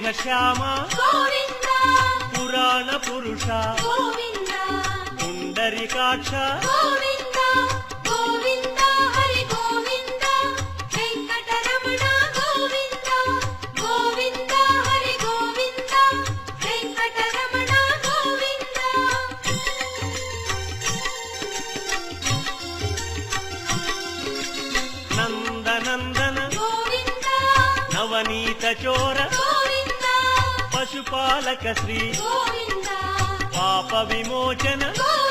మేఘశ్యామ గోవింద పురాణ పురుష గోవింద పుండరీకాక్ష గోవింద గోవింద హరి గోవింద వెంకటరమణ గోవింద గోవింద హరి గోవింద వెంకటరమణ గోవింద నందనందన గోవింద నవనీత చోర గోవింద పశుపాలక శ్రీ గోవింద పాప విమోచన గోవింద